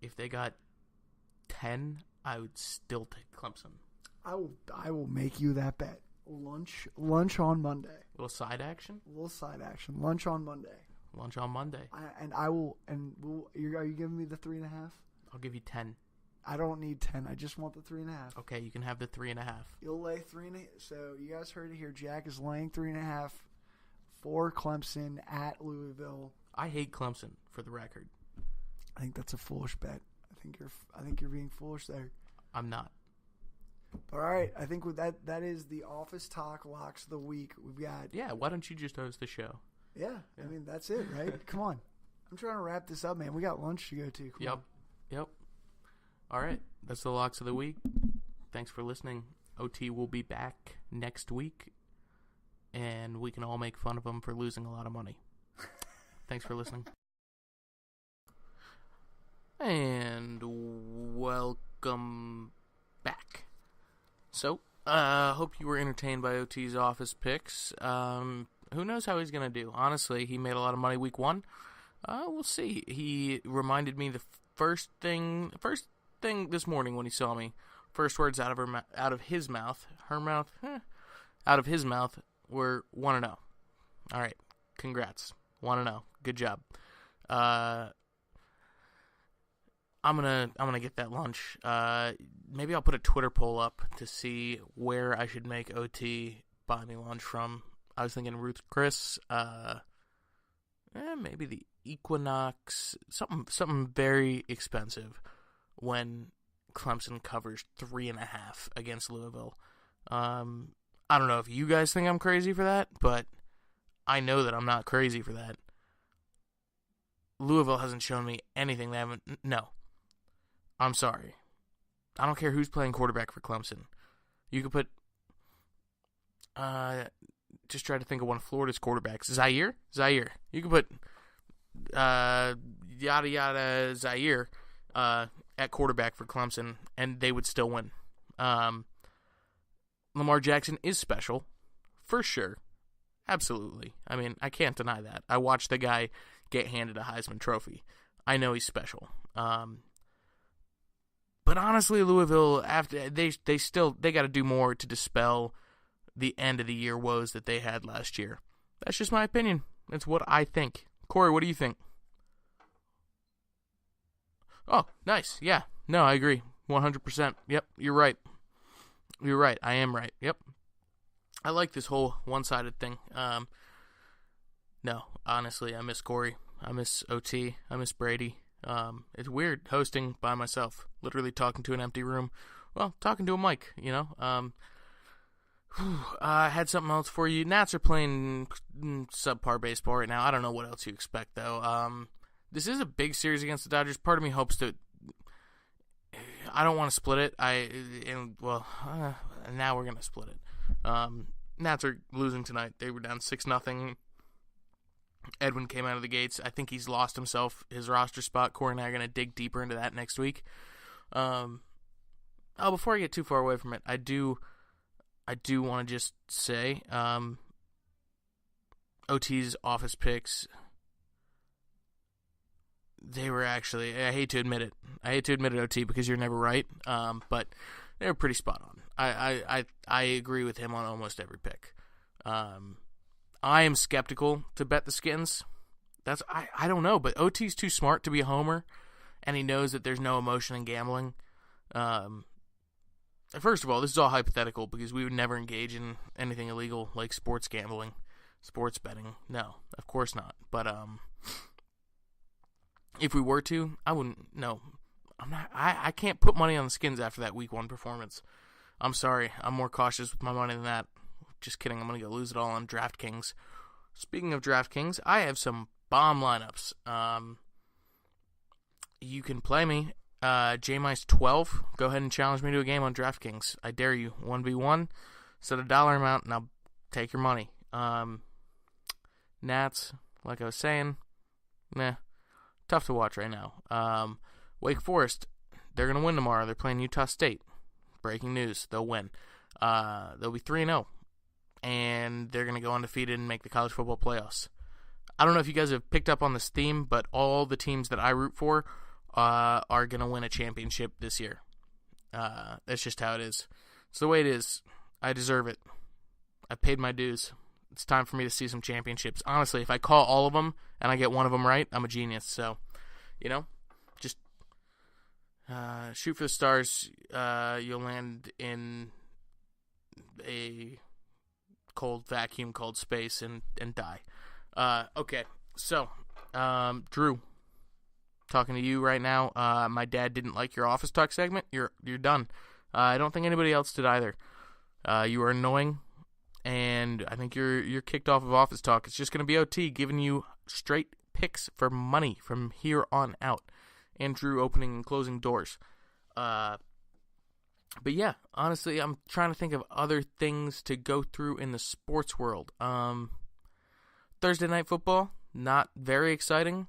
if they got 10, I would still take Clemson. I will make you that bet. Lunch on Monday. Little side action. Lunch on Monday. Are you giving me the 3.5? I'll give you 10. I don't need 10. I just want the 3.5. Okay, you can have the 3.5. You'll lay 3.5. So you guys heard it here. Jack is laying 3.5 for Clemson at Louisville. I hate Clemson, for the record. I think that's a foolish bet. I think you're being foolish there. I'm not. All right, I think with that is the Office Talk Locks of the Week. We've got. Yeah, why don't you just host the show? Yeah. I mean that's it, right? Come on, I'm trying to wrap this up, man. We got lunch to go to. Come on. All right, that's the Locks of the Week. Thanks for listening. OT will be back next week, and we can all make fun of him for losing a lot of money. Thanks for listening. And welcome back. So, hope you were entertained by OT's office picks. Who knows how he's going to do? Honestly, he made a lot of money week 1. We'll see. He reminded me the first thing this morning when he saw me. First words out of his mouth were 1-0. All right, congrats, 1-0. Good job. I'm gonna get that lunch. Maybe I'll put a Twitter poll up to see where I should make OT buy me lunch from. I was thinking Ruth's Chris. Maybe the Equinox. Something very expensive when Clemson covers 3.5 against Louisville. I don't know if you guys think I'm crazy for that, but I know that I'm not crazy for that. Louisville hasn't shown me anything they haven't. No. I'm sorry. I don't care who's playing quarterback for Clemson. You could put, just try to think of one of Florida's quarterbacks. Zaire. You could put, Zaire, at quarterback for Clemson, and they would still win. Lamar Jackson is special, for sure. Absolutely. I mean, I can't deny that. I watched the guy get handed a Heisman Trophy. I know he's special. But honestly, Louisville, after they got to do more to dispel the end of the year woes that they had last year. That's just my opinion. That's what I think. Corey, what do you think? Oh, nice. Yeah. No, I agree. 100%. Yep, you're right. I am right. Yep. I like this whole one-sided thing. No, honestly, I miss Corey. I miss OT. I miss Brady. It's weird hosting by myself, literally talking to an empty room. Well, talking to a mic, you know. I had something else for you. Nats are playing subpar baseball right now. I don't know what else you expect, though. This is a big series against the Dodgers. Part of me hopes that I don't want to split it. Now we're going to split it. Nats are losing tonight. They were down 6-0. Edwin came out of the gates. I think he's lost his roster spot. Corey and I are going to dig deeper into that next week. Before I get too far away from it, I do want to just say, OT's office picks, they were actually, I hate to admit it, OT, because you're never right, but they were pretty spot on. I agree with him on almost every pick. I am skeptical to bet the Skins. I don't know, but OT's too smart to be a homer, and he knows that there's no emotion in gambling. First of all, this is all hypothetical because we would never engage in anything illegal like sports gambling, sports betting. No, of course not. But if we were to, I wouldn't. No, I'm not. I can't put money on the Skins after that Week 1 performance. I'm sorry. I'm more cautious with my money than that. Just kidding. I'm going to go lose it all on DraftKings. Speaking of DraftKings, I have some bomb lineups. You can play me. JMice 12. Go ahead and challenge me to a game on DraftKings. I dare you. 1v1. Set a dollar amount, and I'll take your money. Nats, like I was saying, tough to watch right now. Wake Forest, they're going to win tomorrow. They're playing Utah State. Breaking news. They'll win. They'll be 3-0. And they're going to go undefeated and make the college football playoffs. I don't know if you guys have picked up on this theme, but all the teams that I root for are going to win a championship this year. That's just how it is. It's the way it is. I deserve it. I paid my dues. It's time for me to see some championships. Honestly, if I call all of them and I get one of them right, I'm a genius. So, just shoot for the stars. You'll land in a cold vacuum called space and die. Okay, so, Drew, talking to you right now. My dad didn't like your Office Talk segment. You're done. I don't think anybody else did either. You are annoying, and I think you're kicked off of Office Talk. It's just going to be OT giving you straight picks for money from here on out, and Drew opening and closing doors. But yeah, honestly, I'm trying to think of other things to go through in the sports world. Thursday Night Football, not very exciting.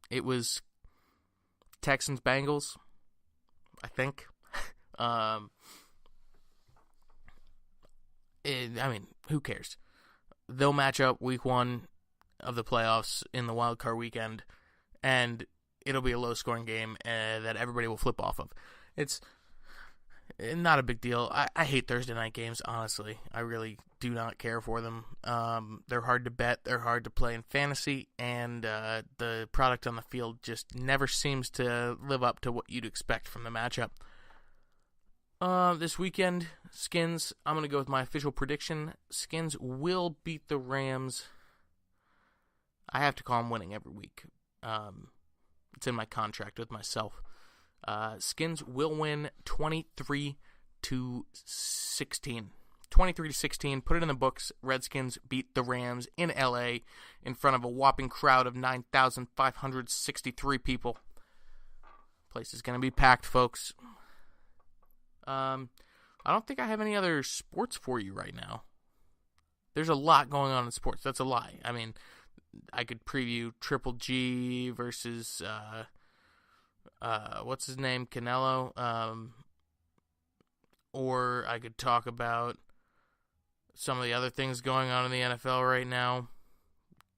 It was Texans-Bengals, I think. Who cares? They'll match up week 1 of the playoffs in the wild card weekend, and it'll be a low-scoring game that everybody will flip off of. It's not a big deal. I hate Thursday night games, honestly. I really do not care for them. They're hard to bet. They're hard to play in fantasy, and the product on the field just never seems to live up to what you'd expect from the matchup. This weekend, Skins, I'm going to go with my official prediction. Skins will beat the Rams. I have to call them winning every week. It's in my contract with myself. Skins will win 23-16. 23-16. Put it in the books. Redskins beat the Rams in LA in front of a whopping crowd of 9,563 people. Place is going to be packed, folks. I don't think I have any other sports for you right now. There's a lot going on in sports. That's a lie. I mean, I could preview Triple G versus what's his name, Canelo. Or I could talk about some of the other things going on in the NFL right now.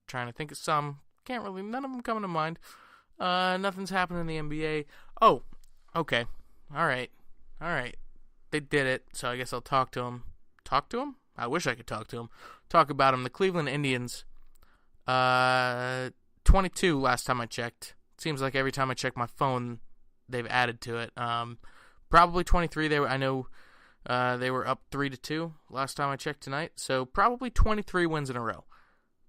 Trying to think of some. None of them coming to mind. Nothing's happening in the NBA. Oh, okay. All right. They did it, so I guess I'll talk to him. Talk to him? I wish I could talk to him. Talk about him. The Cleveland Indians. 22 last time I checked. Seems like every time I check my phone, they've added to it. Probably 23. I know they were up 3-2 last time I checked tonight. So probably 23 wins in a row.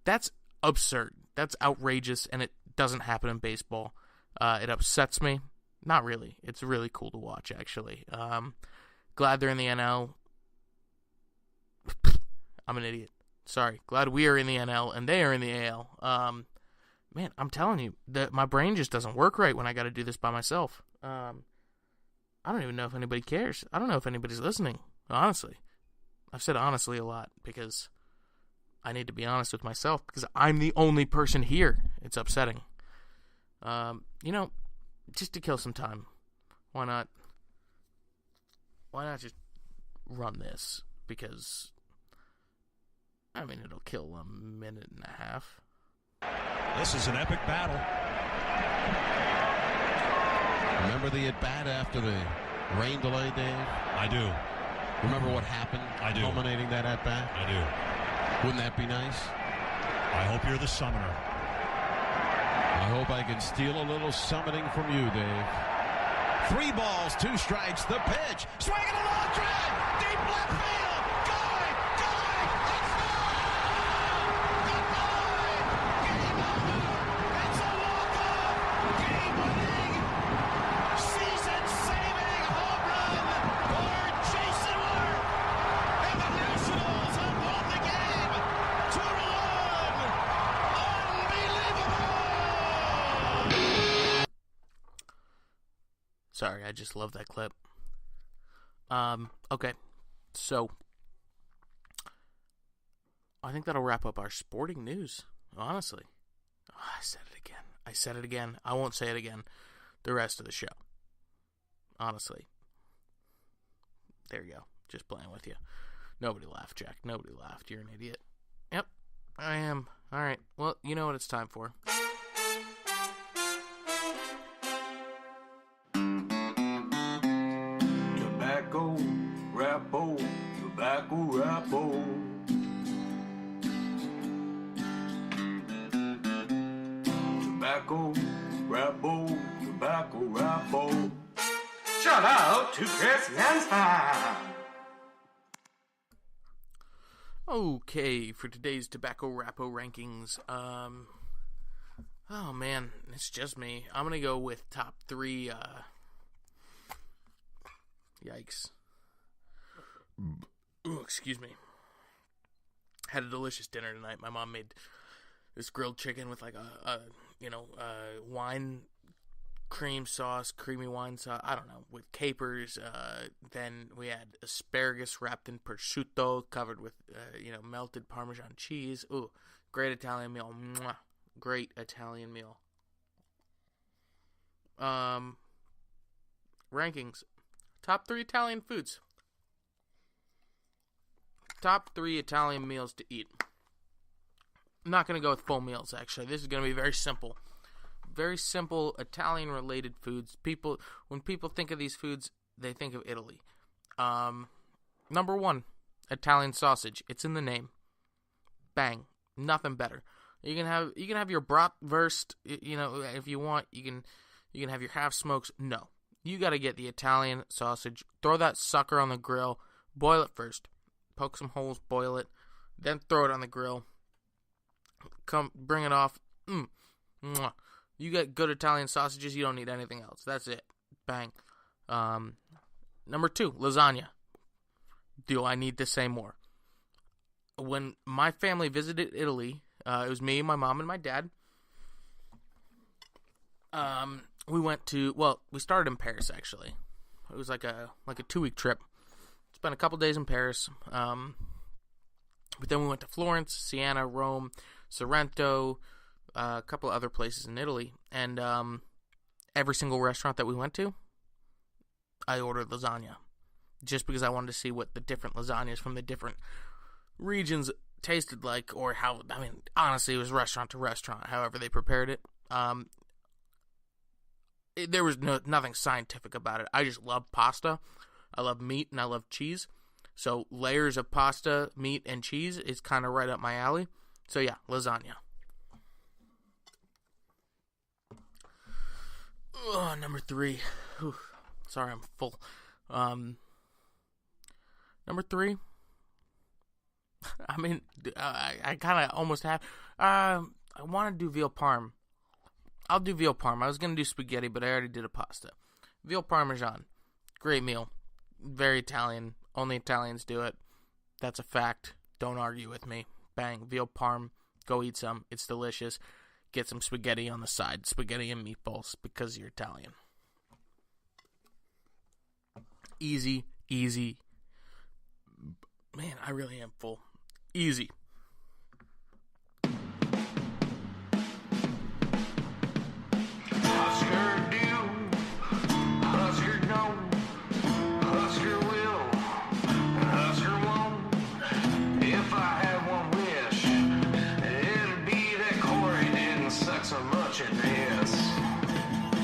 That's absurd. That's outrageous, and it doesn't happen in baseball. It upsets me. Not really. It's really cool to watch, actually. Glad they're in the NL. I'm an idiot. Sorry. Glad we are in the NL and they are in the AL. Man, I'm telling you, my brain just doesn't work right when I got to do this by myself. I don't even know if anybody cares. I don't know if anybody's listening, honestly. I've said honestly a lot because I need to be honest with myself because I'm the only person here. It's upsetting. Just to kill some time, why not just run this? Because, it'll kill a minute and a half. This is an epic battle. Remember the at-bat after the rain delay, Dave? I do. Remember what happened? I do. Culminating that at-bat? I do. Wouldn't that be nice? I hope you're the summoner. I hope I can steal a little summoning from you, Dave. 3 balls, 2 strikes, the pitch. Swinging a long drive. Deep left field. Going. It's game over. It's a walk-off. Game-winning, season-saving home run for Jason Worth. And the Nationals have won the game. 2-1. Unbelievable. Sorry, I just love that clip. Okay, so I think that'll wrap up our sporting news, honestly. Oh, I said it again. I won't say it again the rest of the show. Honestly. There you go. Just playing with you. Nobody laughed, Jack. Nobody laughed. You're an idiot. Yep, I am. All right. Well, you know what it's time for. tobacco wrapper. Tobacco wrapper, tobacco wrapper. Shout out to Chris Lansford. Okay, for today's Tobacco Rappo rankings, oh man, it's just me. I'm gonna go with top 3, yikes. Ooh, excuse me. Had a delicious dinner tonight. My mom made this grilled chicken with like a wine cream sauce, creamy wine sauce, I don't know, with capers. Then we had asparagus wrapped in prosciutto, covered with, melted Parmesan cheese. Ooh, great Italian meal. Mwah. Great Italian meal. Rankings. Top 3 Italian foods. Top 3 Italian meals to eat. I'm not going to go with full meals, actually. This is going to be very simple. Very simple Italian-related foods. When people think of these foods, they think of Italy. Number 1, Italian sausage. It's in the name. Bang. Nothing better. You can have your bratwurst, if you want. You can have your half smokes. No. You got to get the Italian sausage. Throw that sucker on the grill. Boil it first. Poke some holes, boil it. Then throw it on the grill. Bring it off. Mwah. You get good Italian sausages, you don't need anything else. That's it. Bang. Number 2, lasagna. Do I need to say more? When my family visited Italy, it was me, my mom, and my dad. We started in Paris, actually. It was like a 2-week trip. Spent a couple days in Paris. But then we went to Florence, Siena, Rome, Sorrento, a couple of other places in Italy, and every single restaurant that we went to, I ordered lasagna, just because I wanted to see what the different lasagnas from the different regions tasted like, or how, honestly, it was restaurant to restaurant, however they prepared it. There was nothing scientific about it. I just love pasta, I love meat, and I love cheese, so layers of pasta, meat, and cheese is kind of right up my alley. So yeah, lasagna. Oh, number 3. Whew. Sorry, I'm full. Number 3. I kind of almost have. I want to do veal parm. I'll do veal parm. I was gonna do spaghetti, but I already did a pasta. Veal parmesan, great meal. Very Italian. Only Italians do it. That's a fact. Don't argue with me. Bang, veal parm. Go eat some. It's delicious. Get some spaghetti on the side. Spaghetti and meatballs, because you're Italian. Easy. Man, I really am full. Easy. Husker do, Husker no, Husker will, Husker won't. If I had one wish, it'd be that Corey didn't suck so much at this.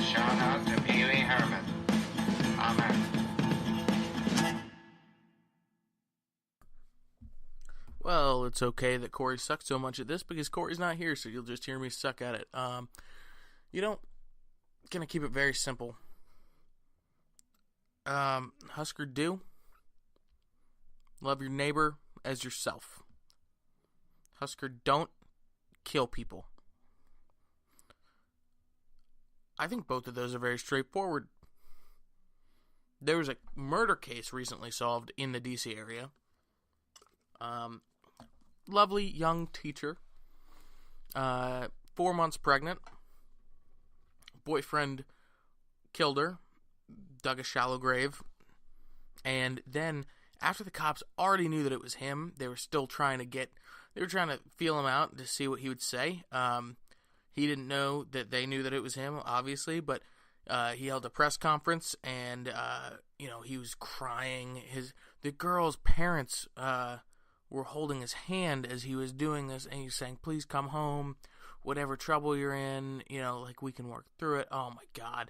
Shout out to Pee Wee Herman. Amen. Well, it's okay that Corey sucked so much at this, because Corey's not here, so you'll just hear me suck at it. Gonna keep it very simple. Husker do. Love your neighbor as yourself. Husker don't. Kill people. I think both of those are very straightforward. There was a murder case recently solved in the DC area. Lovely young teacher. 4 months pregnant. Boyfriend killed her. Dug a shallow grave. And then, after the cops already knew that it was him, they were still trying to feel him out to see what he would say. He didn't know that they knew that it was him, obviously, but he held a press conference, and he was crying. The girl's parents were holding his hand as he was doing this, and he was saying, "Please come home, whatever trouble you're in, we can work through it." Oh my God,